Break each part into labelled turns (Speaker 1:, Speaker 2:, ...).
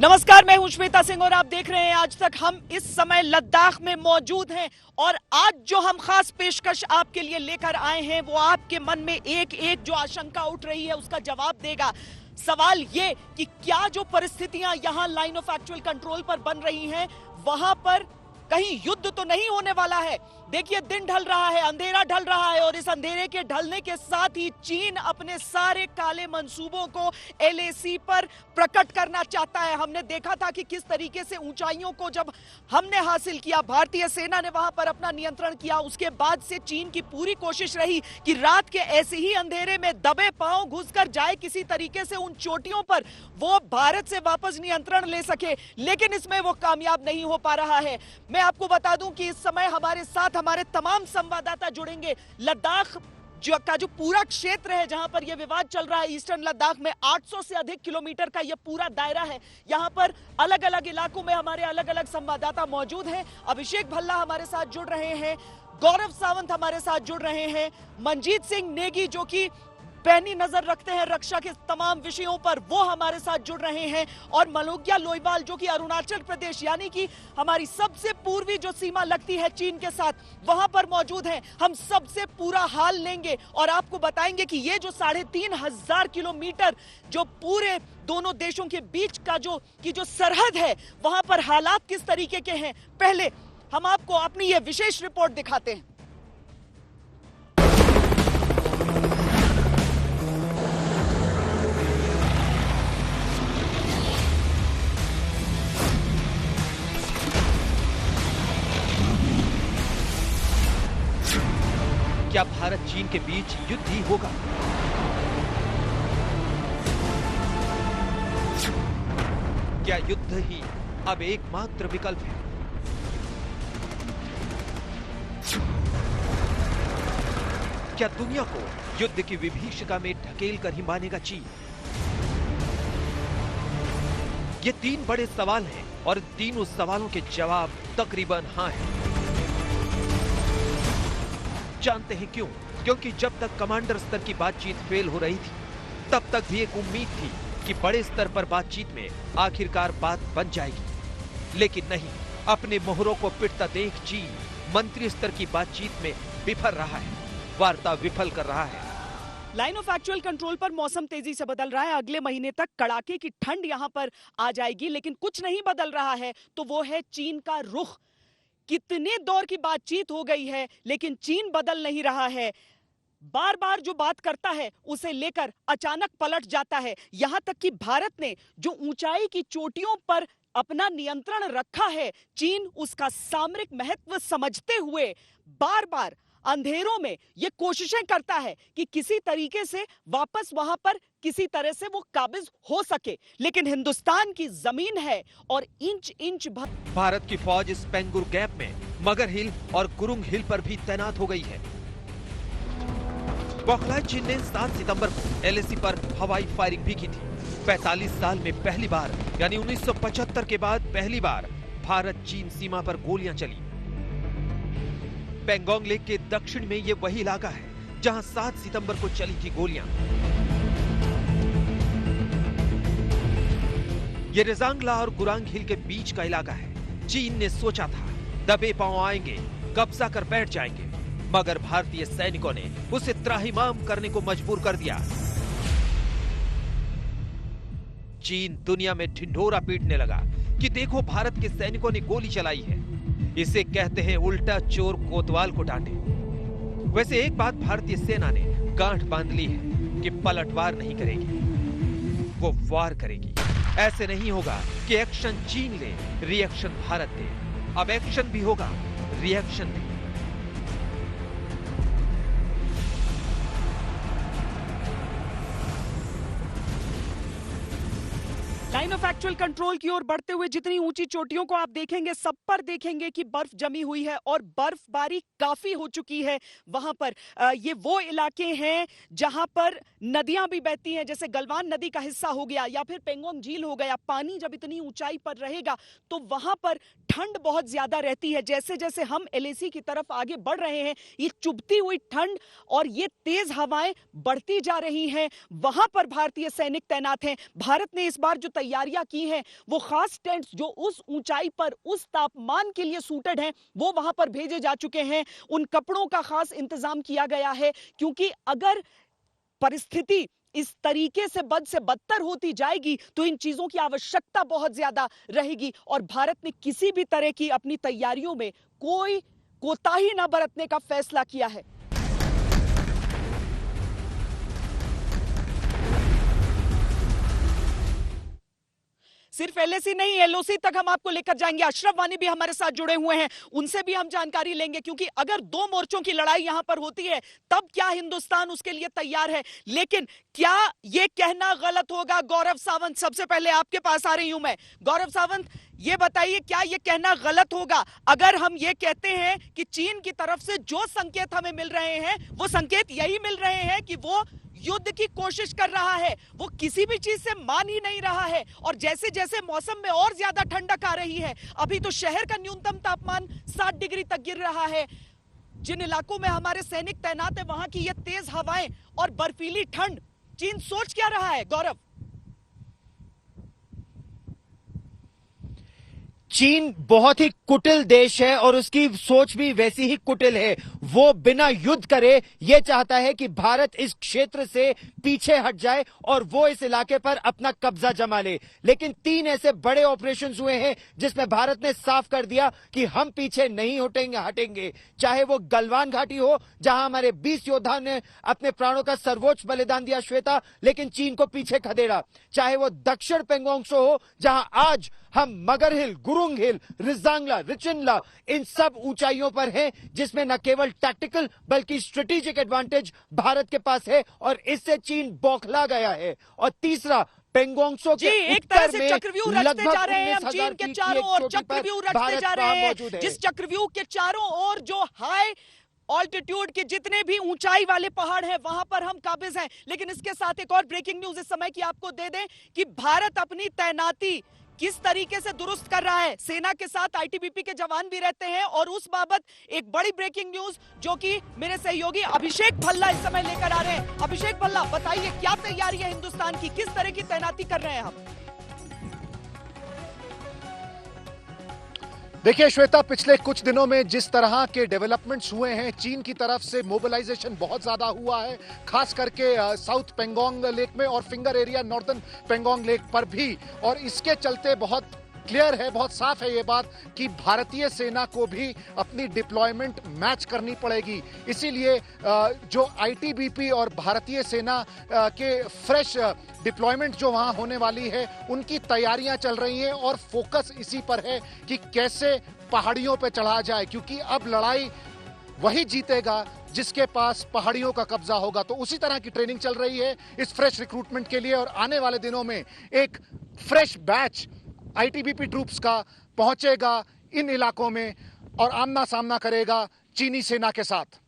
Speaker 1: नमस्कार, मैं हूं श्वेता सिंह और आप देख रहे हैं आज तक। हम इस समय लद्दाख में मौजूद हैं और आज जो हम खास पेशकश आपके लिए लेकर आए हैं वो आपके मन में एक एक जो आशंका उठ रही है उसका जवाब देगा। सवाल ये कि क्या जो परिस्थितियां यहां लाइन ऑफ एक्चुअल कंट्रोल पर बन रही हैं वहां पर कहीं युद्ध तो नहीं होने वाला है। देखिए, दिन ढल रहा है, अंधेरा ढल रहा है और इस अंधेरे के ढलने के साथ ही चीन अपने सारे काले मंसूबों को एलएसी पर प्रकट करना चाहता है। हमने देखा था कि किस तरीके से ऊंचाइयों को जब हमने हासिल किया, भारतीय सेना ने वहां पर अपना नियंत्रण किया, उसके बाद से चीन की पूरी कोशिश रही कि रात के ऐसे ही अंधेरे में दबे पांव घुसकर जाए किसी तरीके से उन चोटियों पर वो भारत से वापस नियंत्रण ले सके, लेकिन इसमें वो कामयाब नहीं हो पा रहा है। मैं आपको बता दूं कि इस समय हमारे साथ हमारे तमाम संवाददाता जुड़ेंगे। लद्दाख का जो पूरा क्षेत्र है जहां पर यह विवाद चल रहा है, ईस्टर्न लद्दाख में 800 से अधिक किलोमीटर का यह पूरा दायरा है। यहां पर अलग अलग इलाकों में हमारे अलग अलग संवाददाता मौजूद हैं। अभिषेक भल्ला हमारे साथ जुड़ रहे हैं, गौरव सावंत हमारे साथ जुड़ रहे हैं, मनजीत सिंह नेगी जो कि पैनी नजर रखते हैं रक्षा के तमाम विषयों पर, वो हमारे साथ जुड़ रहे हैं, और मलोग्या लोईवाल जो कि अरुणाचल प्रदेश यानी कि हमारी सबसे पूर्वी जो सीमा लगती है चीन के साथ, वहां पर मौजूद हैं। हम सबसे पूरा हाल लेंगे और आपको बताएंगे कि ये जो 3500 किलोमीटर जो पूरे दोनों देशों के बीच का जो सरहद है वहां पर हालात किस तरीके के हैं। पहले हम आपको अपनी ये विशेष रिपोर्ट दिखाते हैं।
Speaker 2: क्या भारत चीन के बीच युद्ध ही होगा? क्या युद्ध ही अब एकमात्र विकल्प है? क्या दुनिया को युद्ध की विभीषिका में ढकेल कर ही मानेगा चीन? ये तीन बड़े सवाल हैं और तीनों सवालों के जवाब तकरीबन हाँ हैं। जानते हैं क्यों? क्योंकि जब तक कमांडर स्तर की बातचीत फेल हो रही थी तब तक भी एक उम्मीद थी कि बड़े स्तर पर बातचीत में आखिरकार बात बन जाएगी, लेकिन नहीं। अपने मोहरों को पिटता देख चीन मंत्री स्तर की बातचीत में विफल रहा है, वार्ता विफल कर रहा है।
Speaker 1: लाइन ऑफ एक्चुअल कंट्रोल पर मौसम तेजी से बदल रहा है। अगले महीने तक कड़ाके की ठंड यहां पर आ जाएगी, लेकिन कुछ नहीं बदल रहा है, तो वो है चीन का रुख। कितने दौर की बातचीत हो गई है लेकिन चीन बदल नहीं रहा है। बार बार जो बात करता है उसे लेकर अचानक पलट जाता है। यहां तक कि भारत ने जो ऊंचाई की चोटियों पर अपना नियंत्रण रखा है, चीन उसका सामरिक महत्व समझते हुए बार बार अंधेरों में ये कोशिशें करता है कि किसी तरीके से वापस वहां पर किसी तरह से वो काबिज हो सके, लेकिन हिंदुस्तान की जमीन है और इंच इंच
Speaker 2: भारत की फौज इस पेंगुर गैप में मगर हिल और गुरुंग हिल पर भी तैनात हो गई है। बौखलाए चीन ने 7 सितंबर को एलएसी पर हवाई फायरिंग भी की थी। 45 साल में पहली बार यानी 1975 के बाद पहली बार भारत चीन सीमा पर गोलियां चली। पेंगोंग लेक के दक्षिण में यह वही इलाका है जहां 7 सितंबर को चली थी गोलियां। ये रेजांगला और गुरांग हिल के बीच का इलाका है। चीन ने सोचा था दबे पांव आएंगे, कब्जा कर बैठ जाएंगे, मगर भारतीय सैनिकों ने उसे त्राहिमाम करने को मजबूर कर दिया। चीन दुनिया में ढिंढोरा पीटने लगा कि देखो भारत के सैनिकों ने गोली चलाई है। इसे कहते हैं उल्टा चोर कोतवाल को डांटे। वैसे एक बात भारतीय सेना ने गांठ बांध ली है कि पलटवार नहीं करेगी, वो वार करेगी। ऐसे नहीं होगा कि एक्शन चीन ले, रिएक्शन भारत दे। अब एक्शन भी होगा, रिएक्शन भी।
Speaker 1: लाइन ऑफ एक्चुअल कंट्रोल की ओर बढ़ते हुए जितनी ऊंची चोटियों को आप देखेंगे, सब पर देखेंगे कि बर्फ जमी हुई है और बर्फबारी काफी हो चुकी है वहां पर। ये वो इलाके हैं जहां पर नदियां भी बहती हैं, जैसे गलवान नदी का हिस्सा हो गया या फिर पेंगोंग झील हो गया। पानी जब इतनी ऊंचाई पर रहेगा तो वहां पर ठंड बहुत ज्यादा रहती है। जैसे जैसे हम एलएसी की तरफ आगे बढ़ रहे हैं, ये चुभती हुई ठंड और ये तेज हवाएं बढ़ती जा रही हैं। वहां पर भारतीय सैनिक तैनात हैं। भारत ने इस बार जो तैयारी तैयारियां की हैं, वो खास टेंट्स जो उस ऊंचाई पर उस तापमान के लिए सूटेड हैं, वो वहां पर भेजे जा चुके हैं। उन कपड़ों का खास इंतजाम किया गया है, क्योंकि अगर परिस्थिति इस तरीके से बद से बदतर होती जाएगी तो इन चीजों की आवश्यकता बहुत ज्यादा रहेगी। और भारत ने किसी भी तरह की अपनी तैयारियों में कोई कोताही न बरतने का फैसला किया है। सिर्फ एलएसी नहीं, एलओसी तक हम आपको लेकर जाएंगे। अशरफ वानी भी हमारे साथ जुड़े हुए हैं, उनसे भी हम जानकारी लेंगे, क्योंकि अगर दो मोर्चों की लड़ाई यहां पर होती है तब क्या हिंदुस्तान उसके लिए तैयार है। लेकिन क्या यह कहना गलत होगा? गौरव सावंत, सबसे पहले आपके पास आ रही हूं मैं। गौरव सावंत, ये बताइए, क्या यह कहना गलत होगा अगर हम ये कहते हैं कि चीन की तरफ से जो संकेत हमें मिल रहे हैं वो संकेत यही मिल रहे हैं कि वो युद्ध की कोशिश कर रहा है, वो किसी भी चीज से मान ही नहीं रहा है। और जैसे जैसे मौसम में और ज्यादा ठंडक आ रही है, अभी तो शहर का न्यूनतम तापमान 7 डिग्री तक गिर रहा है। जिन इलाकों में हमारे सैनिक तैनात है, वहां की ये तेज हवाएं और बर्फीली ठंड, चीन सोच क्या रहा है? गौरव,
Speaker 3: चीन बहुत ही कुटिल देश है और उसकी सोच भी वैसी ही कुटिल है। वो बिना युद्ध करे ये चाहता है कि भारत इस क्षेत्र से पीछे हट जाए और वो इस इलाके पर अपना कब्जा जमा ले। लेकिन 3 ऐसे बड़े ऑपरेशंस हुए हैं जिसमें भारत ने साफ कर दिया कि हम पीछे नहीं हटेंगे। चाहे वो गलवान घाटी हो, जहां हमारे 20 योद्धा ने अपने प्राणों का सर्वोच्च बलिदान दिया श्वेता, लेकिन चीन को पीछे खदेड़ा। चाहे वो दक्षिण पेंगोंग त्सो हो, जहां आज हम मगर हिल, गुरुंग हिल, रिजांगला, रिचिनला, इन सब ऊंचाइयों पर हैं, जिसमें न केवल टैक्टिकल बल्कि स्ट्रेटेजिक एडवांटेज भारत के पास है और इससे चीन बौखला गया है। और तीसरा, पेंगोंग त्सो के
Speaker 1: एक तरह से चक्रव्यूह रचते जा रहे हैं हम। चीन के चारों ओर चक्रव्यूह रचते जा रहे हैं, जिस चक्रव्यूह के चारों ओर जो हाई ऑल्टीट्यूड के जितने भी ऊंचाई वाले पहाड़ हैं वहां पर हम काबिज हैं। लेकिन इसके साथ एक और ब्रेकिंग न्यूज इस समय की आपको दे दें कि भारत अपनी तैनाती किस तरीके से दुरुस्त कर रहा है। सेना के साथ आईटीबीपी के जवान भी रहते हैं, और उस बाबत एक बड़ी ब्रेकिंग न्यूज जो कि मेरे सहयोगी अभिषेक भल्ला इस समय लेकर आ रहे हैं। अभिषेक भल्ला, बताइए, क्या तैयारी है हिंदुस्तान की, किस तरह की तैनाती कर रहे हैं हम?
Speaker 4: देखिए श्वेता, पिछले कुछ दिनों में जिस तरह के डेवलपमेंट्स हुए हैं, चीन की तरफ से मोबिलाइजेशन बहुत ज्यादा हुआ है, खास करके साउथ पेंगोंग लेक में और finger area northern Pangong lake पर भी। और इसके चलते बहुत क्लियर है, बहुत साफ है ये बात कि भारतीय सेना को भी अपनी डिप्लॉयमेंट मैच करनी पड़ेगी। इसीलिए जो आईटीबीपी और भारतीय सेना के फ्रेश डिप्लॉयमेंट जो वहां होने वाली है, उनकी तैयारियां चल रही हैं और फोकस इसी पर है कि कैसे पहाड़ियों पर चढ़ा जाए, क्योंकि अब लड़ाई वही जीतेगा जिसके पास पहाड़ियों का कब्जा होगा। तो उसी तरह की ट्रेनिंग चल रही है इस फ्रेश रिक्रूटमेंट के लिए, और आने वाले दिनों में एक फ्रेश बैच आईटीबीपी ट्रूप्स का पहुंचेगा इन इलाकों में और आमना सामना करेगा चीनी सेना के साथ।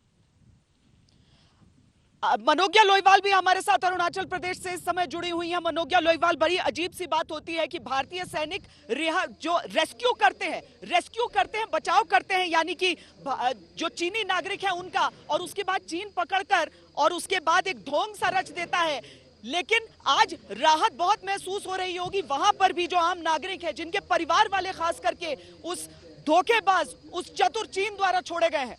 Speaker 1: मनोज्ञा लोईवाल भी हमारे साथ अरुणाचल प्रदेश से इस समय जुड़ी हुई हैं। मनोज्ञा लोईवाल, बड़ी अजीब सी बात होती है कि भारतीय सैनिक जो रेस्क्यू करते हैं, बचाव करते हैं, यानी कि जो चीनी नागरिक है उनका, और उसके बाद चीन पकड़कर और उसके बाद एक ढोंग सा रच देता है। लेकिन आज राहत बहुत महसूस हो रही होगी वहां पर भी जो आम नागरिक है, जिनके परिवार वाले खास करके उस धोखेबाज, उस चतुर चीन द्वारा छोड़े गए हैं।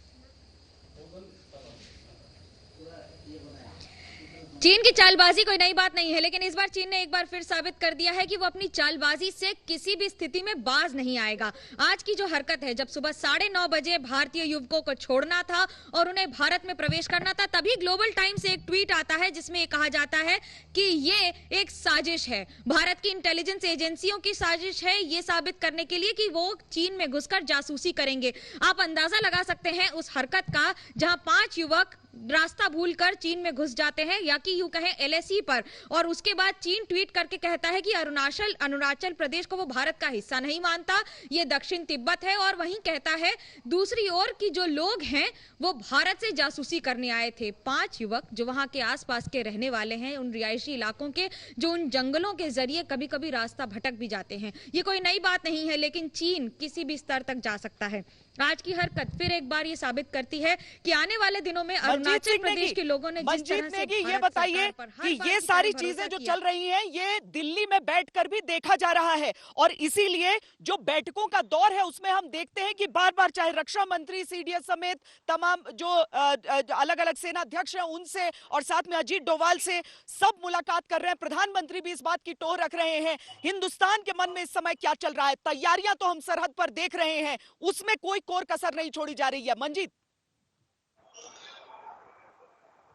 Speaker 5: चीन की चालबाजी कोई नई बात नहीं है, लेकिन इस बार चीन ने एक बार फिर साबित कर दिया है कि वो अपनी चालबाजी से किसी भी स्थिति में बाज नहीं आएगा। आज की जो हरकत है, जब सुबह 9:30 बजे भारतीय युवकों को छोड़ना था और उन्हें भारत में प्रवेश करना था, तभी ग्लोबल टाइम्स से एक ट्वीट आता है जिसमें कहा जाता है कि ये एक साजिश है, भारत की इंटेलिजेंस एजेंसियों की साजिश है, ये साबित करने के लिए कि वो चीन में घुसकर जासूसी करेंगे। आप अंदाजा लगा सकते हैं उस हरकत का, जहां 5 युवक रास्ता भूलकर चीन में घुस जाते हैं, या कि यूं कहें एलएसी पर, और उसके बाद चीन ट्वीट करके कहता है कि अरुणाचल प्रदेश को वो भारत का हिस्सा नहीं मानता, ये दक्षिण तिब्बत है, और वहीं कहता है दूसरी ओर कि जो लोग हैं वो भारत से जासूसी करने आए थे। 5 युवक जो वहां के आसपास के रहने वाले हैं, उन रिहायशी इलाकों के, जो उन जंगलों के जरिए कभी कभी रास्ता भटक भी जाते हैं। ये कोई नई बात नहीं है, लेकिन चीन किसी भी स्तर तक जा सकता है। आज की हरकत फिर एक बार ये साबित करती है कि आने वाले दिनों में अरुणाचल प्रदेश के लोगों ने जिस तरह से
Speaker 1: ये बताइए कि ये सारी चीजें जो चल रही हैं ये दिल्ली में बैठकर भी देखा जा रहा है, और इसीलिए जो बैठकों का दौर है उसमें हम देखते हैं कि बार बार चाहे रक्षा मंत्री, सीडीएस समेत तमाम जो अलग अलग सेना अध्यक्ष हैं उनसे और साथ में अजीत डोभाल से सब मुलाकात कर रहे हैं। प्रधानमंत्री भी इस बात की टोह रख रहे हैं। हिंदुस्तान के मन में इस समय क्या चल रहा है? तैयारियां तो हम सरहद पर देख रहे हैं, उसमें कोई कोर कसर नहीं छोड़ी जा रही है। मंजीत,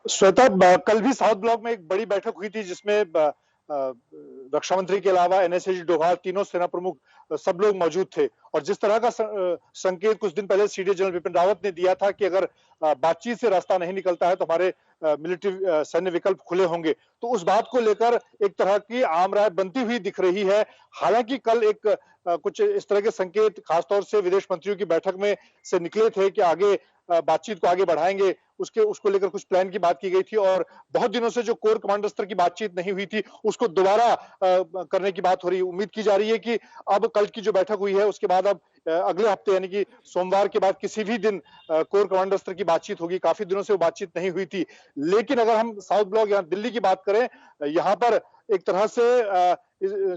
Speaker 4: श्वेता, कल भी साउथ ब्लॉक में एक बड़ी बैठक हुई थी जिसमें रक्षा मंत्री के अलावा एनएसएस डोभाल, तीनों सेना प्रमुख सब लोग मौजूद थे। और जिस तरह का संकेत कुछ दिन पहले सीडीएस जनरल बिपिन रावत ने दिया था कि अगर बातचीत से रास्ता नहीं निकलता है तो हमारे मिलिट्री सैन्य विकल्प खुले होंगे, तो उस बात को लेकर एक तरह की आम राय बनती हुई दिख रही है। हालांकि कल एक कुछ इस तरह के संकेत खासतौर से विदेश मंत्रियों की बैठक में से निकले थे कि आगे बातचीत को आगे बढ़ाएंगे, उसको लेकर कुछ प्लान की बात की गई थी। और बहुत दिनों से जो कोर कमांडर स्तर की बातचीत नहीं हुई थी उसको दोबारा करने की बात हो रही है। उम्मीद की जा रही है कि अब कल की जो बैठक हुई है उसके बाद अब अगले हफ्ते यानी कि सोमवार के बाद किसी भी दिन कोर कमांडर स्तर की बातचीत होगी। काफी दिनों से वो बातचीत नहीं हुई थी। लेकिन अगर हम साउथ ब्लॉक या दिल्ली की बात करें, यहाँ पर एक तरह से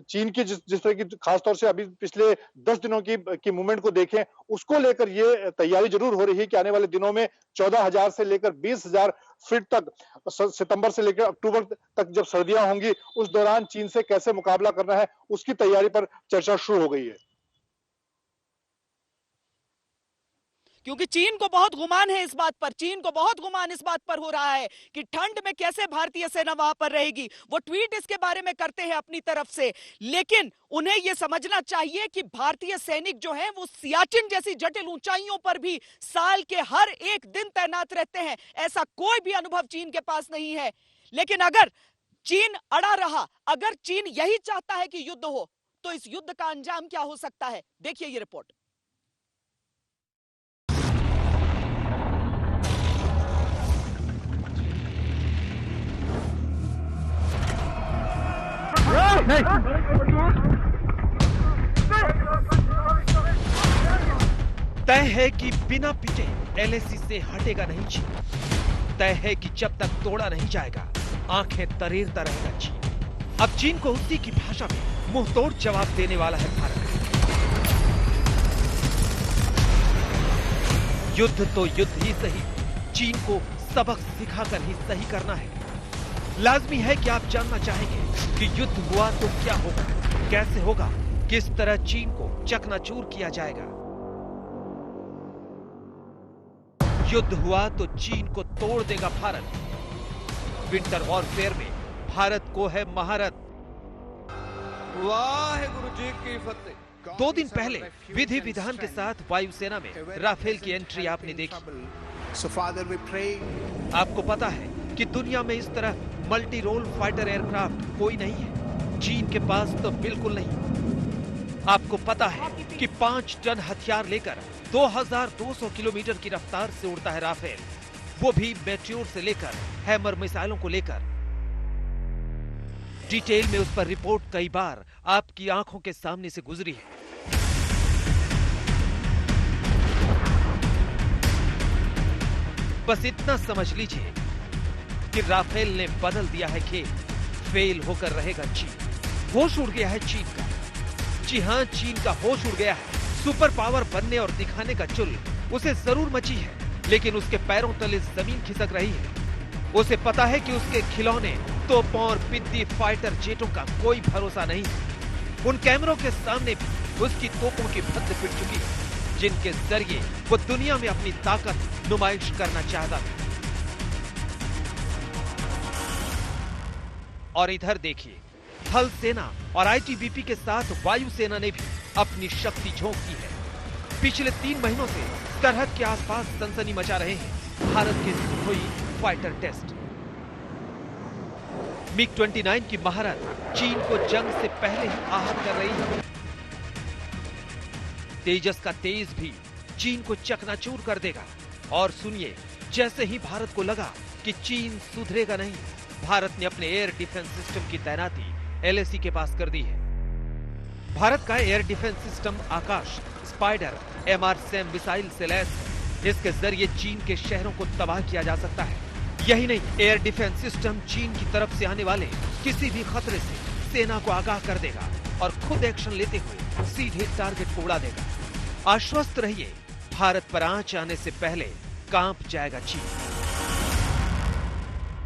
Speaker 4: चीन की जिस तरह की खासतौर से अभी पिछले 10 दिनों की मूवमेंट को देखें, उसको लेकर ये तैयारी जरूर हो रही है कि आने वाले दिनों में 14,000 से लेकर 20,000 फीट तक, सितंबर से लेकर अक्टूबर तक जब सर्दियां होंगी उस दौरान चीन से कैसे मुकाबला करना है उसकी तैयारी पर चर्चा शुरू हो गई है।
Speaker 1: क्योंकि चीन को बहुत गुमान है इस बात पर, चीन को बहुत गुमान इस बात पर हो रहा है कि ठंड में कैसे भारतीय सेना वहां पर रहेगी। वो ट्वीट इसके बारे में करते हैं अपनी तरफ से, लेकिन उन्हें यह समझना चाहिए कि भारतीय सैनिक जो हैं वो सियाचिन जैसी जटिल ऊंचाइयों पर भी साल के हर एक दिन तैनात रहते हैं। ऐसा कोई भी अनुभव चीन के पास नहीं है। लेकिन अगर चीन अड़ा रहा, अगर चीन यही चाहता है कि युद्ध हो, तो इस युद्ध का अंजाम क्या हो सकता है? देखिए ये रिपोर्ट।
Speaker 2: तय है कि बिना पिटे एलएसी से हटेगा नहीं चीन। तय है कि जब तक तोड़ा नहीं जाएगा आंखें तरेरता रहेगा चीन। अब चीन को उसी की भाषा में मुंहतोड़ जवाब देने वाला है भारत। युद्ध तो युद्ध ही सही, चीन को सबक सिखाकर ही सही करना है। लाजमी है कि आप जानना चाहेंगे कि युद्ध हुआ तो क्या होगा, कैसे होगा, किस तरह चीन को चकनाचूर किया जाएगा। युद्ध हुआ तो चीन को तोड़ देगा भारत। विंटर वॉरफेयर में भारत को है महारत।
Speaker 6: वाहेगुरु जी की फतेह।
Speaker 2: 2 दिन पहले विधि विधान के साथ वायुसेना में राफेल की एंट्री आपने देखी। आपको पता है कि दुनिया में इस तरह मल्टी रोल फाइटर एयरक्राफ्ट कोई नहीं है, चीन के पास तो बिल्कुल नहीं। आपको पता है कि 5 टन हथियार लेकर 2200 किलोमीटर की रफ्तार से उड़ता है राफेल, वो भी मेट्योर से लेकर हैमर मिसाइलों को लेकर। डिटेल में उस पर रिपोर्ट कई बार आपकी आंखों के सामने से गुजरी है। बस इतना समझ लीजिए कि राफेल ने बदल दिया है खेल, फेल होकर रहेगा चीन। होश उड़ गया है चीन का। जी हां, चीन का होश उड़ गया है। सुपर पावर बनने और दिखाने का चुल उसे जरूर मची है, लेकिन उसके पैरों तले जमीन खिसक रही है। उसे पता है कि उसके खिलौने, तोपों और पिद्दी फाइटर जेटों का कोई भरोसा नहीं। उन कैमरों के सामने भी उसकी तोपों की भद्द पिट चुकी है, जिनके जरिए वो दुनिया में अपनी ताकत नुमाइश करना चाहता था। और इधर देखिए, थल सेना और आईटीबीपी के साथ वायुसेना ने भी अपनी शक्ति झोंकी है। पिछले 3 महीनों से सरहद के आसपास सनसनी मचा रहे हैं भारत के सुखोई फाइटर टेस्ट। मिग-29 की महारत चीन को जंग से पहले ही आहत कर रही है। तेजस का तेज भी चीन को चकनाचूर कर देगा। और सुनिए, जैसे ही भारत को लगा कि चीन सुधरेगा नहीं, भारत ने अपने एयर डिफेंस सिस्टम की तैनाती एलएसी के पास कर दी है। भारत का एयर डिफेंस सिस्टम आकाश स्पाइडर MR-SAM मिसाइल से लैस है। इसके जरिए चीन के शहरों को तबाह किया जा सकता है। यही नहीं, एयर डिफेंस सिस्टम चीन की तरफ से आने वाले किसी भी खतरे से सेना को आगाह कर देगा और खुद एक्शन लेते हुए सीधे टारगेट को उड़ा देगा। आश्वस्त रहिए, भारत पर आंच आने से पहले कांप जाएगा चीन।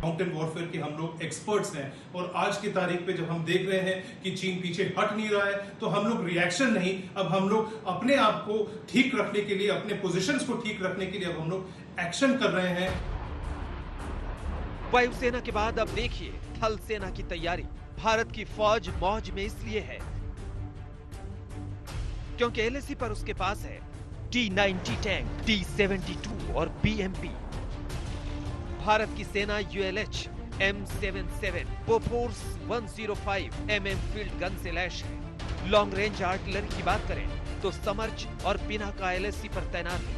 Speaker 7: माउंटेन वॉरफेयर के हम लोग एक्सपर्ट्स हैं और आज की तारीख पे जब हम देख रहे हैं कि चीन पीछे हट नहीं रहा है, तो हम लोग रिएक्शन नहीं, अब हम लोग अपने आप को ठीक रखने के लिए, अपने पोजीशंस को ठीक रखने के लिए अब हम लोग एक्शन कर रहे हैं।
Speaker 2: वायुसेना के बाद अब देखिए थल सेना की तैयारी। भारत की फौज मौज में इसलिए है क्योंकि LAC पर उसके पास है T-90 टैंक, T-72 और BMP। भारत की सेना ULH, M77, Bofors 105 mm field gun से लैश है। लॉन्ग रेंज आर्टिलरी की बात करें तो समर्च और पिनाका LAC पर तैनात है।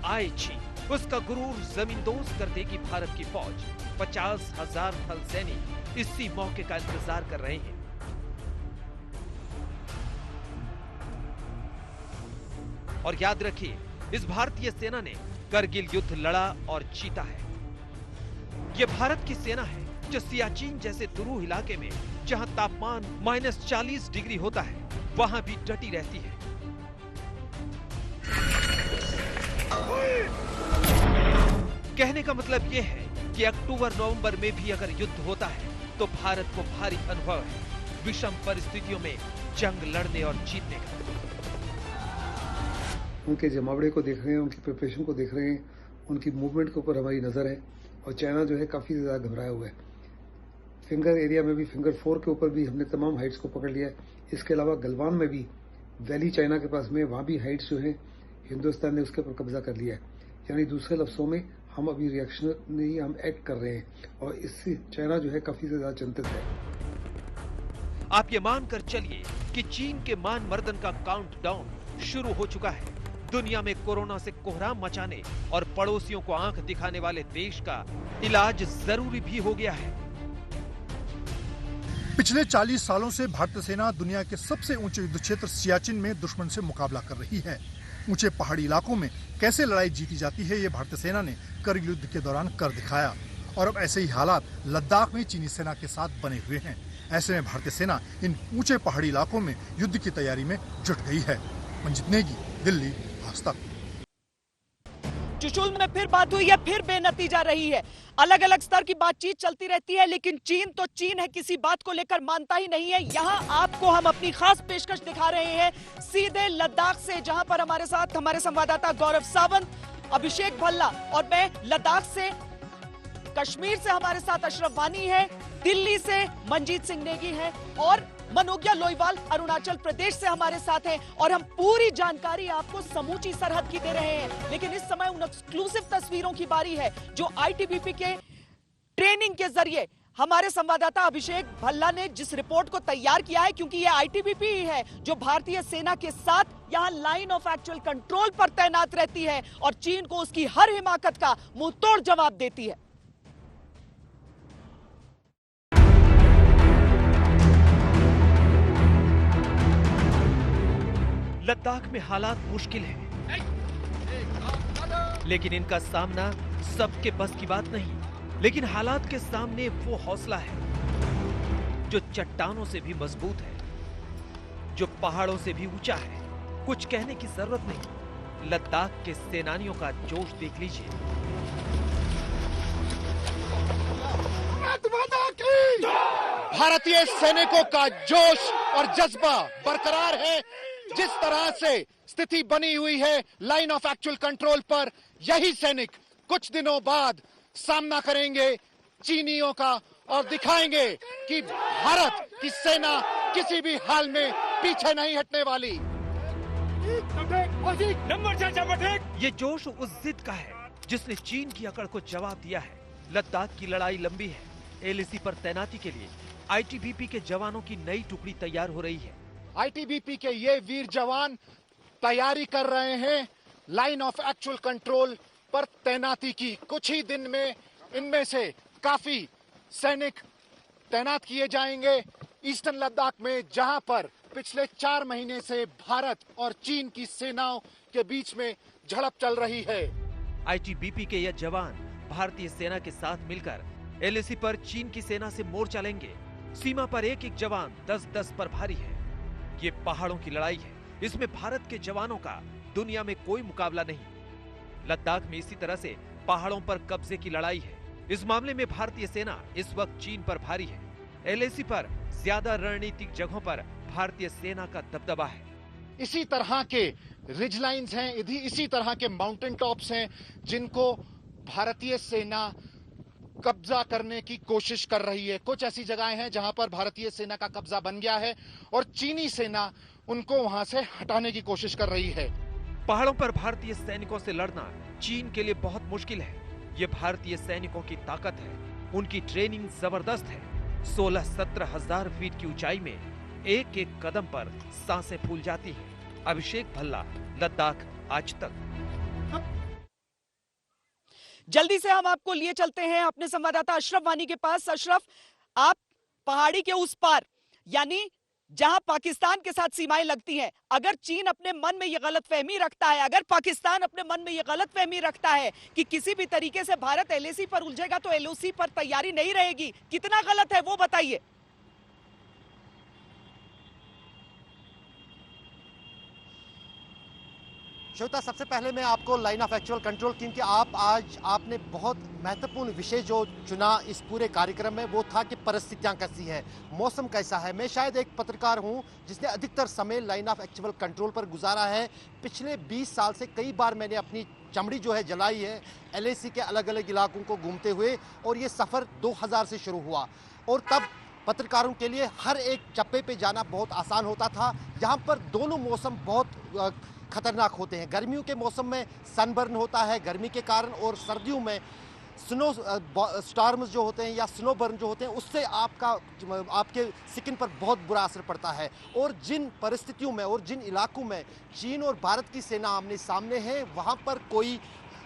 Speaker 2: आईची उसका गुरूर जमींदोज कर देगी भारत की फौज। 50,000 थल सैनिक इसी मौके का इंतजार कर रहे हैं। और याद रखिए, इस भारतीय सेना ने करगिल युद्ध लड़ा और जीता है। यह भारत की सेना है जो सियाचिन जैसे दुरूह इलाके में, जहां तापमान -40 डिग्री होता है, वहां भी डटी रहती है। कहने का मतलब यह है कि अक्टूबर-नवंबर में भी अगर युद्ध होता है तो भारत को भारी अनुभव है विषम परिस्थितियों में जंग लड़ने और जीतने का।
Speaker 8: उनके जमावड़े को देख रहे हैं, उनकी प्रिपरेशन को देख रहे हैं, उनकी मूवमेंट के ऊपर हमारी नजर है। और चाइना जो है काफी ज्यादा घबराया हुआ है। फिंगर एरिया में भी, फिंगर 4 के ऊपर भी हमने तमाम हाइट्स को पकड़ लिया है। इसके अलावा गलवान में भी, वैली चाइना के पास में, वहां भी हाइट्स जो है हिंदुस्तान ने उसके ऊपर कब्जा कर लिया है। यानी दूसरे लफ्जों में हम अभी रिएक्शन नहीं, हम एक्ट कर रहे हैं और इससे चाइना जो है काफी ज्यादा चिंतित है।
Speaker 2: आप ये मानकर चलिए कि चीन के मान मर्दन का काउंटडाउन शुरू हो चुका है। दुनिया में कोरोना से कोहराम मचाने और पड़ोसियों को आंख दिखाने वाले देश का इलाज जरूरी भी हो गया है।
Speaker 9: पिछले 40 सालों से भारतीय सेना दुनिया के सबसे ऊंचे युद्ध क्षेत्र सियाचिन में दुश्मन से मुकाबला कर रही है। ऊंचे पहाड़ी इलाकों में कैसे लड़ाई जीती जाती है, ये भारतीय सेना ने करगिल युद्ध के दौरान कर दिखाया। और अब ऐसे ही हालात लद्दाख में चीनी सेना के साथ बने हुए हैं। ऐसे में भारतीय सेना इन ऊंचे पहाड़ी इलाकों में युद्ध की तैयारी में जुट गई है। मंजित नेगी, दिल्ली, आज तक।
Speaker 1: चुशुल में फिर बात हुई है, फिर बेनतीजा रही है। अलग अलग स्तर की बातचीत चलती रहती है, लेकिन चीन तो चीन है, किसी बात को लेकर मानता ही नहीं है। यहाँ आपको हम अपनी खास पेशकश दिखा रहे हैं सीधे लद्दाख से, जहां पर हमारे साथ हमारे संवाददाता गौरव सावंत, अभिषेक भल्ला और मैं लद्दाख से, कश्मीर से हमारे साथ अशरफ वानी है, दिल्ली से मंजीत सिंह नेगी है और मनोज्ञा लोईवाल अरुणाचल प्रदेश से हमारे साथ हैं। और हम पूरी जानकारी आपको समूची सरहद की दे रहे हैं। लेकिन इस समय उन एक्सक्लूसिव तस्वीरों की बारी है जो ITBP के ट्रेनिंग के जरिए हमारे संवाददाता अभिषेक भल्ला ने जिस रिपोर्ट को तैयार किया है, क्योंकि यह ITBP ही है जो भारतीय सेना के साथ यहां लाइन ऑफ एक्चुअल कंट्रोल पर तैनात रहती है और चीन को उसकी हर हिमाकत का मुंहतोड़ जवाब देती है।
Speaker 2: लद्दाख में हालात मुश्किल है, लेकिन इनका सामना सबके बस की बात नहीं। लेकिन हालात के सामने वो हौसला है जो चट्टानों से भी मजबूत है, जो पहाड़ों से भी ऊंचा है। कुछ कहने की जरूरत नहीं, लद्दाख के सेनानियों का जोश देख लीजिए।
Speaker 4: भारतीय सैनिकों का जोश और जज्बा बरकरार है। जिस तरह से स्थिति बनी हुई है लाइन ऑफ एक्चुअल कंट्रोल पर, यही सैनिक कुछ दिनों बाद सामना करेंगे चीनियों का और दिखाएंगे कि भारत की सेना किसी भी हाल में पीछे नहीं हटने वाली।
Speaker 2: ये जोश उस जिद का है जिसने चीन की अकड़ को जवाब दिया है। लद्दाख की लड़ाई लंबी है। LAC पर तैनाती के लिए ITBP के जवानों की नई टुकड़ी तैयार हो रही है।
Speaker 4: ITBP के ये वीर जवान तैयारी कर रहे हैं लाइन ऑफ एक्चुअल कंट्रोल पर तैनाती की। कुछ ही दिन में इनमें से काफी सैनिक तैनात किए जाएंगे ईस्टर्न लद्दाख में, जहां पर पिछले 4 महीने से भारत और चीन की सेनाओं के बीच में झड़प चल रही है।
Speaker 2: आईटीबीपी के यह जवान भारतीय सेना के साथ मिलकर एलएसी पर चीन की सेना से मोर्चा लेंगे। सीमा पर एक एक जवान 10-10 पर भारी है। ये पहाड़ों की लड़ाई है, इसमें भारत के जवानों का दुनिया में कोई मुकाबला नहीं। लद्दाख में इसी तरह से पहाड़ों पर कब्जे की लड़ाई है। इस मामले में भारतीय सेना इस वक्त चीन पर भारी है। एलएसी पर ज्यादा रणनीतिक जगहों पर भारतीय सेना का दबदबा है।
Speaker 4: इसी तरह के रिज लाइन्स हैं, इसी तरह के माउंटेन टॉप्स हैं जिनको भारतीय सेना कब्जा करने की कोशिश कर रही है। कुछ ऐसी जगहें हैं जहां पर भारतीय सेना का कब्जा बन गया है और चीनी सेना उनको वहां से हटाने की कोशिश कर रही है।
Speaker 2: पहाड़ों पर भारतीय सैनिकों से लड़ना चीन के लिए बहुत मुश्किल है। ये भारतीय सैनिकों की ताकत है, उनकी ट्रेनिंग जबरदस्त है। 16-17 हजार फीट की ऊंचाई में एक एक कदम पर सांसें फूल जाती हैं। अभिषेक भल्ला, लद्दाख आज तक।
Speaker 1: जल्दी से हम आपको लिए चलते हैं अपने संवाददाता अशरफ वानी के पास। अशरफ, आप पहाड़ी के उस पार, यानी जहां पाकिस्तान के साथ सीमाएं लगती हैं, अगर चीन अपने मन में यह गलतफहमी रखता है, अगर पाकिस्तान अपने मन में यह गलतफहमी रखता है कि किसी भी तरीके से भारत एलएसी पर उलझेगा तो एलओसी पर तैयारी नहीं रहेगी, कितना गलत है वो बताइए।
Speaker 10: श्वेता, सबसे पहले मैं आपको लाइन ऑफ एक्चुअल कंट्रोल, क्योंकि आपने बहुत महत्वपूर्ण विषय जो चुना इस पूरे कार्यक्रम में वो था कि परिस्थितियां कैसी हैं, मौसम कैसा है। मैं शायद एक पत्रकार हूं जिसने अधिकतर समय लाइन ऑफ एक्चुअल कंट्रोल पर गुजारा है। पिछले 20 साल से कई बार मैंने अपनी चमड़ी जो है जलाई है एलएसी के अलग अलग इलाकों को घूमते हुए, और ये सफ़र 2000 से शुरू हुआ और तब पत्रकारों के लिए हर एक चप्पे पे जाना बहुत आसान होता था। यहाँ पर दोनों मौसम बहुत खतरनाक होते हैं। गर्मियों के मौसम में सनबर्न होता है गर्मी के कारण, और सर्दियों में स्नो स्टॉर्म्स जो होते हैं या स्नोबर्न जो होते हैं उससे आपके स्किन पर बहुत बुरा असर पड़ता है। और जिन परिस्थितियों में और जिन इलाकों में चीन और भारत की सेना आमने सामने है, वहाँ पर कोई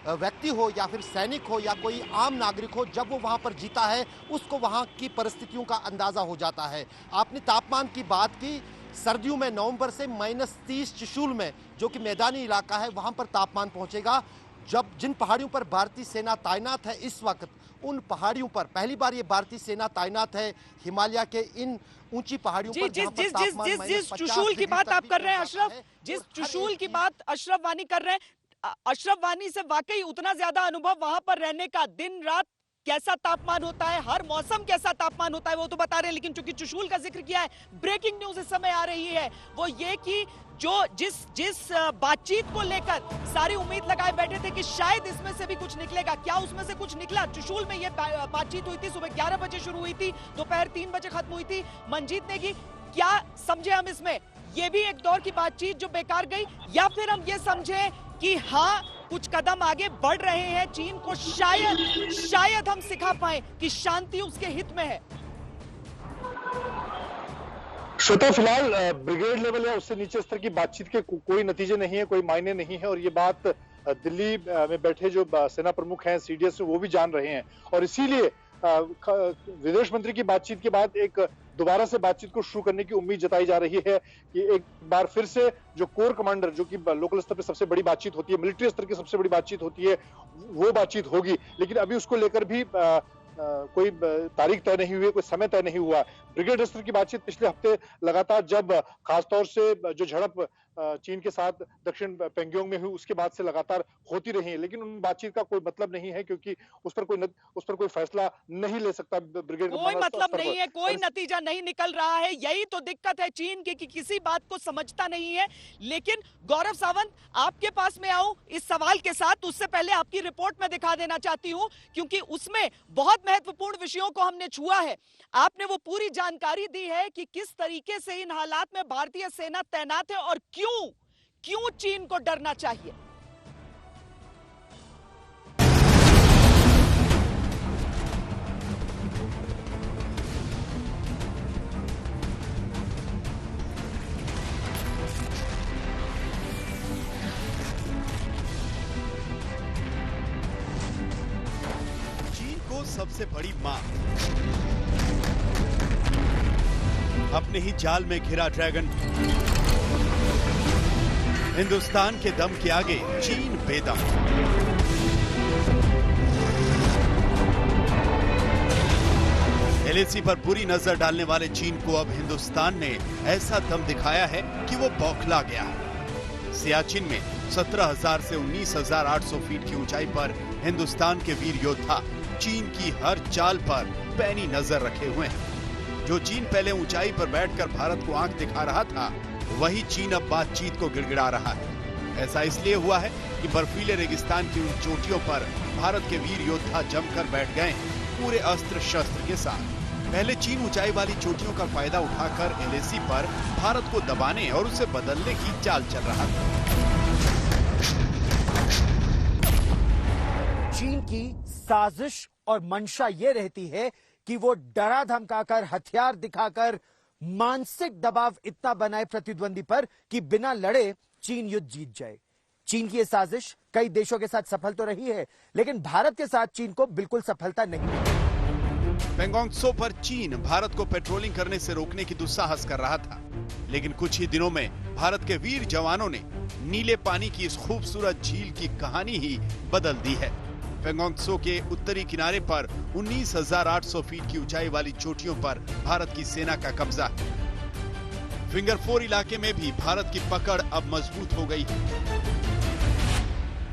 Speaker 10: व्यक्ति हो या फिर सैनिक हो या कोई आम नागरिक हो, जब वो वहाँ पर जीता है उसको वहाँ की परिस्थितियों का अंदाज़ा हो जाता है। आपने तापमान की बात की, सर्दियों में नवंबर से -30 चुशूल में, जो कि मैदानी इलाका है, वहाँ पर तापमान पहुँचेगा। जब जिन पहाड़ियों पर भारतीय सेना तैनात है इस वक्त, उन पहाड़ियों पर पहली बार ये भारतीय सेना तैनात है हिमालय के इन ऊंची पहाड़ियों पर।
Speaker 1: जिस चुशूल की बात आप कर रहे हैं अशरफ, जिस चुशूल की बात अशरफ वानी कर रहे हैं, अशरफ वानी से वाकई उतना ज्यादा अनुभव वहां पर रहने का, दिन रात कैसा तापमान होता है, हर मौसम कैसा तापमान होता है वो तो बता रहे हैं। लेकिन चूंकि चुशूल का जिक्र किया है, ब्रेकिंग न्यूज इस समय आ रही है वो ये कि जिस बातचीत को लेकर सारी उम्मीद लगाए बैठे थे कि शायद इसमें से भी कुछ निकलेगा, क्या उसमें से कुछ निकला? चुशूल में ये बातचीत हुई थी, सुबह 11 बजे शुरू हुई थी, दोपहर 3 बजे खत्म हुई थी। मंजीत नेगी, क्या समझे हम इसमें? ये भी एक दौर की बातचीत जो बेकार गई, या फिर हम ये समझे कि हाँ कुछ कदम आगे बढ़ रहे हैं, चीन को शायद हम सिखा पाए कि शांति उसके हित में है?
Speaker 9: श्वेता, फिलहाल ब्रिगेड लेवल या उससे नीचे स्तर की बातचीत के कोई नतीजे नहीं है, कोई मायने नहीं है, और ये बात दिल्ली में बैठे जो सेना प्रमुख हैं सीडीएस वो भी जान रहे हैं। और इसीलिए विदेश मंत्री की बातचीत के बाद एक दोबारा से बातचीत को शुरू करने की उम्मीद जताई जा रही है कि एक बार फिर से जो कोर कमांडर, जो कि लोकल स्तर पे सबसे बड़ी बातचीत होती है, मिलिट्री स्तर की सबसे बड़ी बातचीत होती है, वो बातचीत होगी। लेकिन अभी उसको लेकर भी कोई तारीख तय नहीं हुई है, कोई समय तय नहीं हुआ। ब्रिगेड स्तर की बातचीत पिछले हफ्ते लगातार, जब खासतौर से जो झड़प चीन के साथ दक्षिण पेंगोंग में हुई उसके बाद से लगातार होती रही है, लेकिन उन बातचीत का कोई मतलब नहीं है, क्योंकि उस पर कोई फैसला नहीं ले सकता ब्रिगेड।
Speaker 1: कोई मतलब नहीं है, कोई नतीजा नहीं निकल रहा है। यही तो दिक्कत है चीन की कि किसी बात को समझता नहीं है। लेकिन गौरव सावंत, आपके पास में आऊं इस सवाल के साथ, उससे पहले आपकी रिपोर्ट में दिखा देना चाहती हूं, क्योंकि उसमें बहुत महत्वपूर्ण विषयों को हमने छुआ है। आपने वो पूरी जानकारी दी है कि किस तरीके से इन हालात में भारतीय सेना तैनात है और क्यों चीन को डरना चाहिए।
Speaker 11: चीन को सबसे बड़ी मार, अपने ही जाल में घिरा ड्रैगन। हिंदुस्तान के दम के आगे चीन बेदम। एलएसी पर बुरी नजर डालने वाले चीन को अब हिंदुस्तान ने ऐसा दम दिखाया है कि वो बौखला गया है। सियाचिन में 17,000 से 19,800 फीट की ऊंचाई पर हिंदुस्तान के वीर योद्धा चीन की हर चाल पर पैनी नजर रखे हुए हैं। जो चीन पहले ऊंचाई पर बैठकर भारत को आंख दिखा रहा था, वही चीन अब बातचीत को गिड़गिड़ा रहा है। ऐसा इसलिए हुआ है कि बर्फीले रेगिस्तान की उन चोटियों पर भारत के वीर योद्धा जमकर बैठ गए पूरे अस्त्र शस्त्र के साथ। पहले चीन ऊंचाई वाली चोटियों का फायदा उठाकर एलएसी पर भारत को दबाने और उसे बदलने की चाल चल रहा था।
Speaker 3: चीन की साजिश और मंशा ये रहती है कि वो डरा धमकाकर, हथियार दिखाकर मानसिक दबाव इतना बनाए प्रतिद्वंदी पर कि बिना लड़े चीन युद्ध जीत जाए। चीन की ये साजिश कई देशों के साथ सफल तो रही है, लेकिन भारत के साथ चीन को बिल्कुल सफलता नहीं मिली।
Speaker 11: पेंगोंग त्सो पर चीन भारत को पेट्रोलिंग करने से रोकने की दुस्साहस कर रहा था, लेकिन कुछ ही दिनों में भारत के वीर जवानों ने नीले पानी की इस खूबसूरत झील की कहानी ही बदल दी है। पेंगोंग त्सो के उत्तरी किनारे पर 19,800 फीट की ऊंचाई वाली चोटियों पर भारत की सेना का कब्जा है। फिंगर 4 इलाके में भी भारत की पकड़ अब मजबूत हो गई है।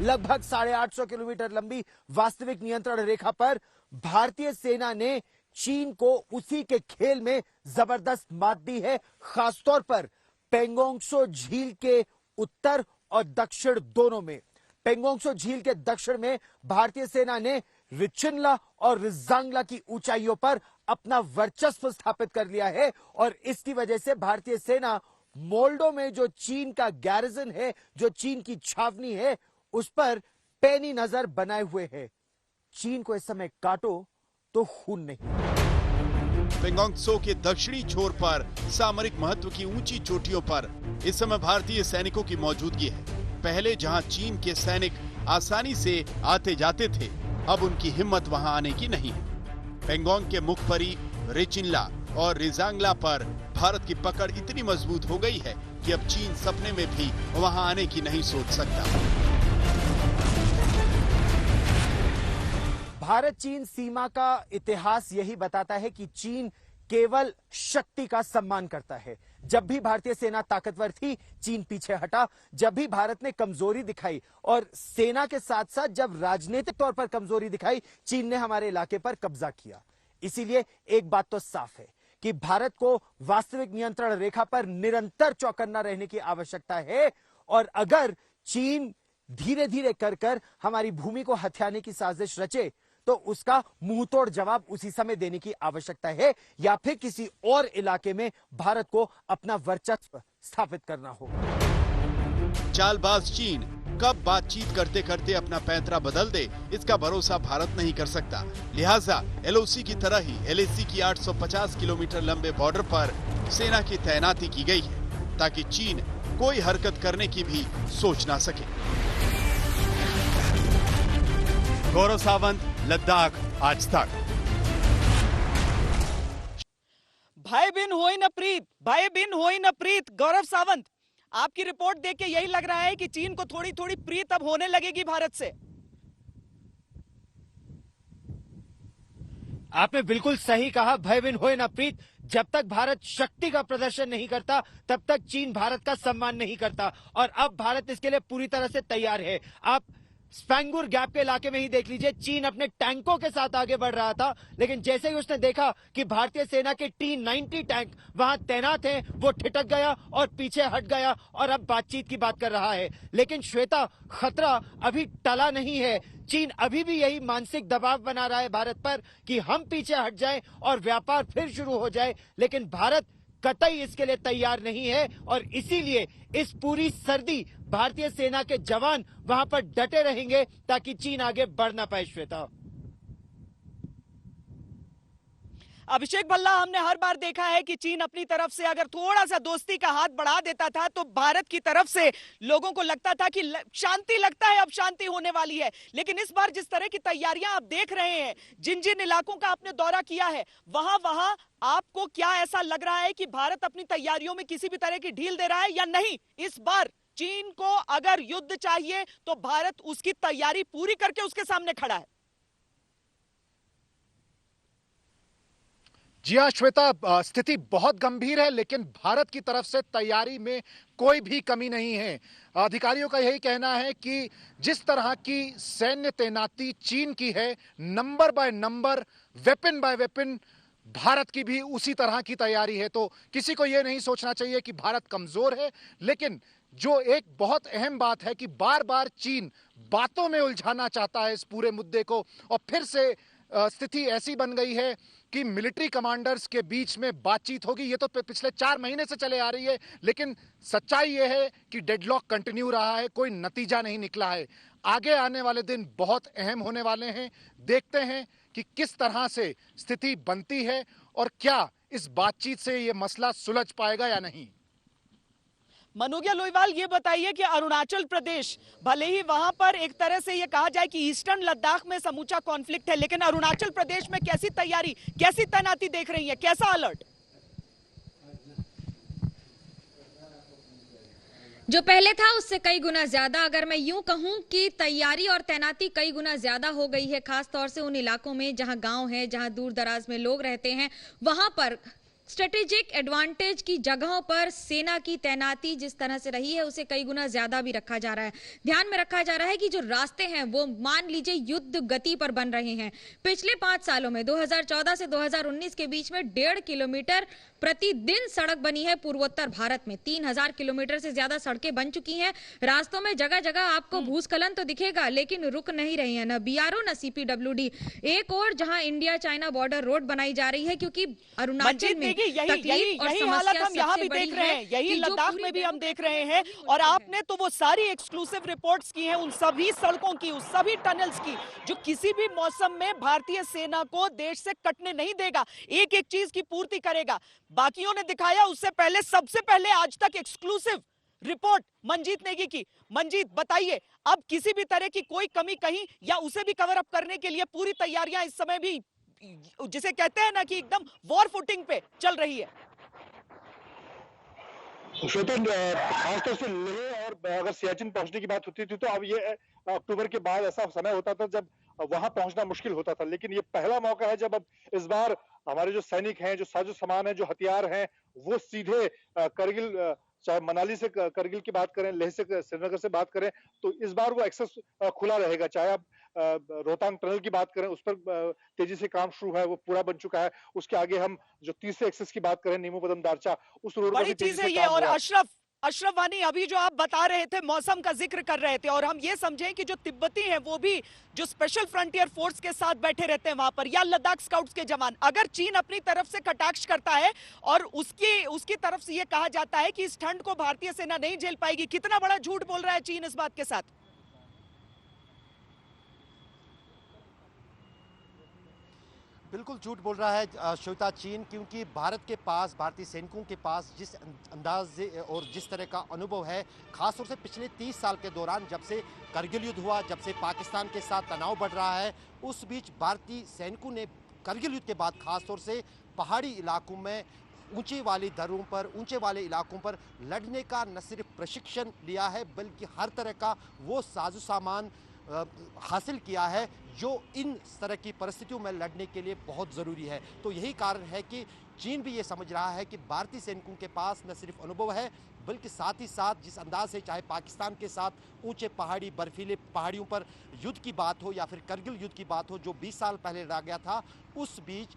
Speaker 3: लगभग 850 किलोमीटर लंबी वास्तविक नियंत्रण रेखा पर भारतीय सेना ने चीन को उसी के खेल में जबरदस्त मात दी है। खासतौर पर पेंगोंग त्सो झील के उत्तर और दक्षिण दोनों में। पेंगोंग त्सो झील के दक्षिण में भारतीय सेना ने रिचिनला और रिजांगला की ऊंचाइयों पर अपना वर्चस्व स्थापित कर लिया है और इसकी वजह से भारतीय सेना मोल्डो में जो चीन का गैरिजन है, जो चीन की छावनी है, उस पर पैनी नजर बनाए हुए है। चीन को इस समय काटो तो खून नहीं।
Speaker 11: पेंगोंग त्सो के दक्षिणी छोर पर सामरिक महत्व की ऊंची चोटियों पर इस समय भारतीय सैनिकों की मौजूदगी है। पहले जहां चीन के सैनिक आसानी से आते जाते थे, अब उनकी हिम्मत वहां आने की नहीं है। पेंगोंग के मुखपरी रिचिनला और रिजांगला पर भारत की पकड़ इतनी मजबूत हो गई है कि अब चीन सपने में भी वहां आने की नहीं सोच सकता।
Speaker 3: भारत चीन सीमा का इतिहास यही बताता है कि चीन केवल शक्ति का सम्मान करता है। जब भी भारतीय सेना ताकतवर थी, चीन पीछे हटा। जब भी भारत ने कमजोरी दिखाई और सेना के साथ साथ जब राजनीतिक तौर पर कमजोरी दिखाई, चीन ने हमारे इलाके पर कब्जा किया। इसीलिए एक बात तो साफ है कि भारत को वास्तविक नियंत्रण रेखा पर निरंतर चौकन्ना रहने की आवश्यकता है और अगर चीन धीरे धीरे कर हमारी भूमि को हथियाने की साजिश रचे तो उसका मुंहतोड़ जवाब उसी समय देने की आवश्यकता है, या फिर किसी और इलाके में भारत को अपना वर्चस्व स्थापित करना होगा।
Speaker 11: चालबाज चीन कब बातचीत करते करते अपना पैंतरा बदल दे, इसका भरोसा भारत नहीं कर सकता। लिहाजा एलओसी की तरह ही एलएसी की 850 किलोमीटर लंबे बॉर्डर पर सेना की तैनाती की गई है ताकि चीन कोई हरकत करने की भी सोच ना सके। गौरव सावंत, लद्दाख, आज तक।
Speaker 1: भाई बिन होई न प्रीत, भाई बिन होई न प्रीत। गौरव सावंत, आपकी रिपोर्ट देख के यही लग रहा है कि चीन को थोड़ी थोड़ी प्रीत अब होने लगेगी भारत से।
Speaker 3: आपने बिल्कुल सही कहा, भय बिन होए ना प्रीत। जब तक भारत शक्ति का प्रदर्शन नहीं करता, तब तक चीन भारत का सम्मान नहीं करता और अब भारत इसके लिए पूरी तरह से तैयार है। आप स्पैंगुर गैप के इलाके में ही देख लीजिए, चीन अपने टैंकों के साथ आगे बढ़ रहा था, लेकिन जैसे ही उसने देखा कि भारतीय सेना के T-90 टैंक वहां तैनात हैं, वो ठिठक गया और पीछे हट गया और अब बातचीत की बात कर रहा है। लेकिन श्वेता, खतरा अभी टला नहीं है। चीन अभी भी यही मानसिक दबाव बना रहा है भारत पर कि हम पीछे हट जाएं और व्यापार फिर शुरू हो जाए, लेकिन भारत कतई इसके लिए तैयार नहीं है और इसीलिए इस पूरी सर्दी भारतीय सेना के जवान वहां पर डटे रहेंगे ताकि चीन आगे बढ़ ना पाए। श्वेता,
Speaker 1: अभिषेक भल्ला, हमने हर बार देखा है कि चीन अपनी तरफ से अगर थोड़ा सा दोस्ती का हाथ बढ़ा देता था तो भारत की तरफ से लोगों को लगता था कि शांति, लगता है अब शांति होने वाली है। लेकिन इस बार जिस तरह की तैयारियां आप देख रहे हैं, जिन जिन इलाकों का आपने दौरा किया है, वहां आपको क्या ऐसा लग रहा है कि भारत अपनी तैयारियों में किसी भी तरह की ढील दे रहा है या नहीं? इस बार चीन को अगर युद्ध चाहिए तो भारत उसकी तैयारी पूरी करके उसके सामने खड़ा है।
Speaker 4: जी हाँ श्वेता, स्थिति बहुत गंभीर है, लेकिन भारत की तरफ से तैयारी में कोई भी कमी नहीं है। अधिकारियों का यही कहना है कि जिस तरह की सैन्य तैनाती चीन की है, number by number, weapon bye weapon, Bharat की भी उसी तरह की तैयारी है। तो किसी को यह नहीं सोचना चाहिए कि भारत कमजोर है। लेकिन जो एक बहुत अहम बात है कि बार बार चीन बातों में उलझाना चाहता है इस पूरे मुद्दे को, और फिर से स्थिति ऐसी बन गई है कि मिलिट्री कमांडर्स के बीच में बातचीत होगी। ये तो पिछले 4 महीने से चले आ रही है, लेकिन सच्चाई ये है कि डेडलॉक कंटिन्यू रहा है, कोई नतीजा नहीं निकला है। आगे आने वाले दिन बहुत अहम होने वाले हैं। देखते हैं कि किस तरह से स्थिति बनती है और क्या इस बातचीत से ये मसला सुलझ पाएगा या नहीं।
Speaker 1: मनोज्ञा लोईवाल, ये बताइए कि अरुणाचल प्रदेश, भले ही वहां पर एक तरह से ये कहा जाए कि ईस्टर्न लद्दाख में समूचा कॉन्फ्लिक्ट है, लेकिन अरुणाचल प्रदेश में कैसी तैयारी, कैसी तैनाती देख रही है, कैसा अलर्ट?
Speaker 5: जो पहले था उससे कई गुना ज्यादा, अगर मैं यूं कहूं कि तैयारी और तैनाती कई गुना ज्यादा हो गई है, खास तौर से उन इलाकों में जहां गांव है, जहां दूर दराज में लोग रहते हैं, वहां पर स्ट्रेटेजिक एडवांटेज की जगहों पर सेना की तैनाती जिस तरह से रही है उसे कई गुना ज्यादा भी रखा जा रहा है। ध्यान में रखा जा रहा है कि जो रास्ते हैं वो मान लीजिए युद्ध गति पर बन रहे हैं। पिछले 5 सालों में 2014 से 2019 के बीच में 1.5 किलोमीटर प्रतिदिन सड़क बनी है पूर्वोत्तर भारत में। 3000 किलोमीटर से ज्यादा सड़कें बन चुकी हैं। रास्तों में जगह जगह आपको भूस्खलन तो दिखेगा, लेकिन रुक नहीं रही है, न बीआरओ न सीपीडब्ल्यूडी। एक और जहां इंडिया चाइना बॉर्डर रोड बनाई जा रही है, क्योंकि अरुणाचल में
Speaker 1: यही हालत हम यहाँ भी देख रहे हैं, यही लद्दाख में भी हम देख रहे हैं। और आपने तो वो सारी एक्सक्लूसिव रिपोर्ट्स की हैं उन सभी सड़कों की, उन सभी टनल्स की, जो किसी भी मौसम में भारतीय सेना को देश से कटने नहीं देगा, एक एक चीज की पूर्ति करेगा। बाकियों ने दिखाया, उससे पहले, सबसे पहले आज तक एक्सक्लूसिव रिपोर्ट मनजीत नेगी की। मनजीत, बताइए, अब किसी भी तरह की कोई कमी कहीं या उसे भी कवर अप करने के लिए पूरी तैयारियां इस समय भी, जिसे कहते हैं ना कि एकदम वॉर फुटिंग पे चल रही है?
Speaker 12: खासतौर से लेह और अगर सियाचिन पहुंचने की बात होती थी तो अब ये अक्टूबर के बाद ऐसा समय होता था जब वहां पहुंचना मुश्किल होता था, लेकिन ये पहला मौका है जब अब इस बार हमारे जो सैनिक हैं, जो साजो सामान है, जो हथियार हैं, वो सीधे करगिल, चाहे मनाली से करगिल की बात करें, लेह से श्रीनगर से बात करें, तो इस बार वो एक्सेस खुला रहेगा। चाहे आप रोहतांग टनल की बात करें, उस पर तेजी से काम शुरू है, वो पूरा बन चुका है। उसके आगे हम जो तीसरे एक्सेस की बात करें, नीमू बदम दारचा, उस रोड पर भी तेजी से काम हो रहा है।
Speaker 1: अशरफ वानी, अभी जो आप बता रहे थे, मौसम का जिक्र कर रहे थे, और हम ये समझें कि जो तिब्बती हैं वो भी जो स्पेशल फ्रंटियर फोर्स के साथ बैठे रहते हैं वहां पर, या लद्दाख स्काउट्स के जवान, अगर चीन अपनी तरफ से कटाक्ष करता है और उसकी तरफ से ये कहा जाता है कि इस ठंड को भारतीय सेना नहीं झेल पाएगी, कितना बड़ा झूठ बोल रहा है चीन इस बात के साथ?
Speaker 10: बिल्कुल झूठ बोल रहा है श्वेता चीन, क्योंकि भारत के पास, भारतीय सैनिकों के पास जिस अंदाजे और जिस तरह का अनुभव है, खासतौर से पिछले 30 साल के दौरान, जब से करगिल युद्ध हुआ, जब से पाकिस्तान के साथ तनाव बढ़ रहा है, उस बीच भारतीय सैनिकों ने करगिल युद्ध के बाद खासतौर से पहाड़ी इलाकों में ऊंची वाली दर्रों पर, ऊंचे वाले इलाकों पर लड़ने का न सिर्फ प्रशिक्षण लिया है, बल्कि हर तरह का वो साजो सामान हासिल किया है जो इन तरह की परिस्थितियों में लड़ने के लिए बहुत ज़रूरी है। तो यही कारण है कि चीन भी ये समझ रहा है कि भारतीय सैनिकों के पास न सिर्फ अनुभव है, बल्कि साथ ही साथ जिस अंदाज से चाहे पाकिस्तान के साथ ऊंचे पहाड़ी, बर्फीले पहाड़ियों पर युद्ध की बात हो या फिर करगिल युद्ध की बात हो जो 20 साल पहले लड़ा गया था, उस बीच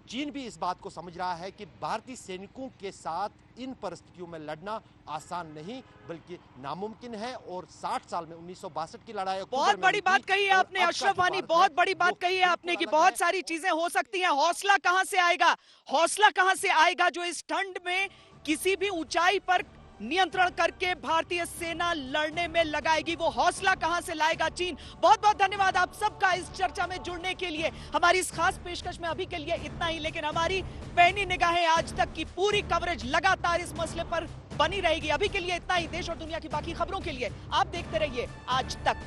Speaker 10: चीन भी इस बात को समझ रहा है कि भारतीय सैनिकों के साथ इन परिस्थितियों में लड़ना आसान नहीं बल्कि नामुमकिन है। और 60 साल में 1962 की लड़ाई,
Speaker 1: बहुत बड़ी बात कही है आपने अशरफ वानी, बहुत बड़ी बात कही है आपने कि बहुत सारी चीजें हो सकती हैं। हौसला कहां से आएगा, हौसला कहां से आएगा जो इस ठंड में किसी भी ऊंचाई पर नियंत्रण करके भारतीय सेना लड़ने में लगाएगी। वो हौसला कहां से लाएगा चीन? बहुत बहुत धन्यवाद आप सबका इस चर्चा में जुड़ने के लिए। हमारी इस खास पेशकश में अभी के लिए इतना ही, लेकिन हमारी पैनी निगाहें आज तक की पूरी कवरेज लगातार इस मसले पर बनी रहेगी। अभी के लिए इतना ही। देश और दुनिया की बाकी खबरों के लिए आप देखते रहिए आज तक।